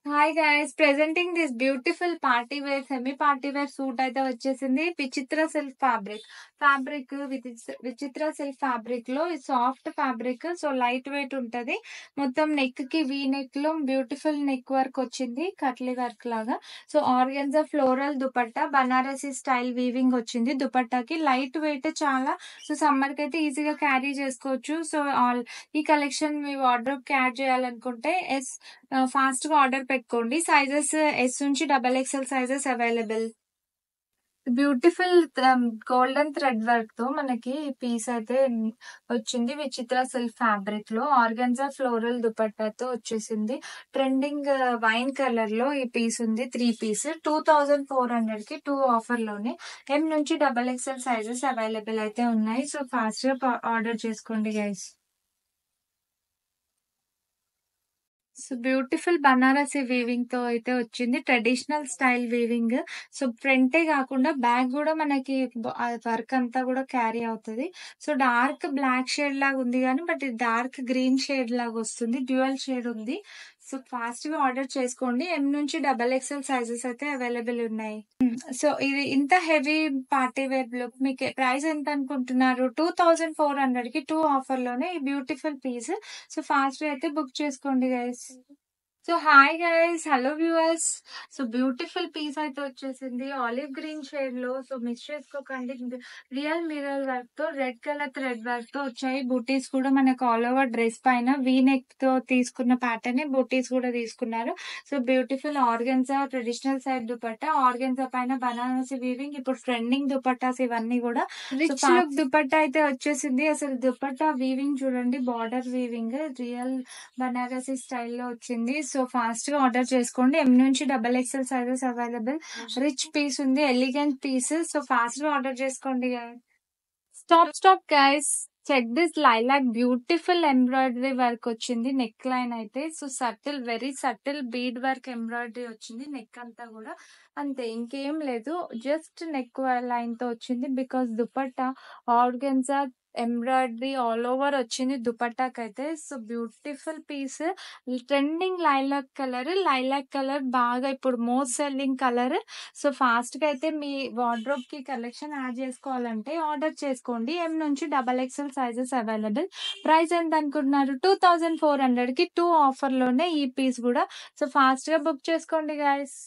hi guys presenting this beautiful party wear semi party wear suit అయితే వచ్చేసింది Vichitra silk fabric Vichitra silk fabric లో soft fabric so light weight ఉంటది మొత్తం neck కి V neck లో beautiful neck work వచ్చింది కట్లీ వర్క్ లాగా so organza floral dupatta Banarasi style weaving వచ్చింది దుపట్టాకి లైట్ వెయిట్ చాలా సో సమ్మర్ కి అయితే ఈజీగా క్యారీ చేసుకోవచ్చు సో ఈ కలెక్షన్ మీ వార్డ్రోబ్ కి యాడ్ చేయాలనుకుంటే ఫాస్ట్ గా ఆర్డర్ పెట్టుకోండి సైజెస్ ఎస్ నుంచి XXL sizes available beautiful golden thread work తో మనకి పీస్ అయితే వచ్చింది విచిత్ర సిల్క్ ఫ్యాబ్రిక్ లో ఆర్గన్జా ఫ్లోరల్ దుపట్టాతో వచ్చేసింది ట్రెండింగ్ వైన్ కలర్ లో ఈ పీస్ ఉంది 3 పీస్ 2400 కి 2 ఆఫర్ లోనే M నుంచి XXL సైజెస్ అవైలబుల్ అయితే ఉన్నాయి సో ఫాస్ట్ గా ఆర్డర్ చేసుకోండి guys so beautiful Banarasi weaving తో అయితే వచ్చింది ట్రెడిషనల్ స్టైల్ వీవింగ్ సో ఫ్రంటే కాకుండా బ్యాక్ కూడా మనకి వర్క్ అంతా కూడా క్యారీ అవుతుంది సో డార్క్ బ్లాక్ షేడ్ లాగా ఉంది కానీ బట్ ఇది డార్క్ గ్రీన్ షేడ్ లాగా వస్తుంది డ్యూయల్ షేడ్ ఉంది సో ఫాస్ట్ గా ఆర్డర్ చేసుకోండి M నుంచి XXL సైజెస్ అయితే అవైలబుల్ ఉన్నాయి సో ఇది ఇంత హెవీ పార్టీ వేర్ లుక్ మీకు ప్రైస్ ఎంత అనుకుంటున్నారు 2400 కి 2 ఆఫర్ లోనే ఈ బ్యూటిఫుల్ పీస్ సో ఫాస్ట్ గా అయితే బుక్ చేసుకోండి guys so hi guys hello viewers so beautiful piece అయితే వచ్చేసింది ఆలివ్ గ్రీన్ షేడ్ లో సో మిస్ చేసుకోకండి రియల్ మిరర్ వర్క్ తో రెడ్ కలర్ థ్రెడ్ వర్క్ తో వచ్చాయి బూటీస్ కూడా మనకు ఆల్ ఓవర్ డ్రెస్ పైన వీ నెక్ తో తీసుకున్న ప్యాటర్న్ బూటీస్ కూడా తీసుకున్నారు so beautiful organza traditional side dupatta organza పైన బనారసి వీవింగ్ ఇప్పుడు ట్రెండింగ్ దుపట్టాస్ ఇవన్నీ కూడా రిచ్ లుక్ దుపట్టా అయితే వచ్చేసింది అసలు దుపట్టా వీవింగ్ చూడండి బార్డర్ వీవింగ్ రియల్ బనారసి స్టైల్లో వచ్చింది సో ఫాస్ట్ గా ఆర్డర్ చేసుకోండి M నుంచి XXL sizes available rich piece ఉంది ఎలిగెంట్ పీస్ సో ఫాస్ట్ గా ఆర్డర్ చేసుకోండి stop guys check this lilac beautiful embroidery work వచ్చింది నెక్ లైన్ అయితే so very subtle bead work embroidery వచ్చింది నెక్ అంతా కూడా అంతే ఇంకేం లేదు జస్ట్ నెక్ లైన్ తో వచ్చింది because dupatta organza embroidery all over వచ్చింది దుపట్టాకి అయితే so beautiful piece trending lilac colour బాగా ఇప్పుడు most selling colour so fast గా అయితే మీ వార్డ్రోబ్ కి కలెక్షన్ యాడ్ చేసుకోవాలంటే ఆర్డర్ చేసుకోండి M నుంచి XXL సైజెస్ అవైలబుల్ ప్రైస్ ఎంత అనుకుంటున్నారు 2400 కి 2 ఆఫర్ లోనే ఈ పీస్ కూడా సో ఫాస్ట్ గా బుక్ చేసుకోండి గైస్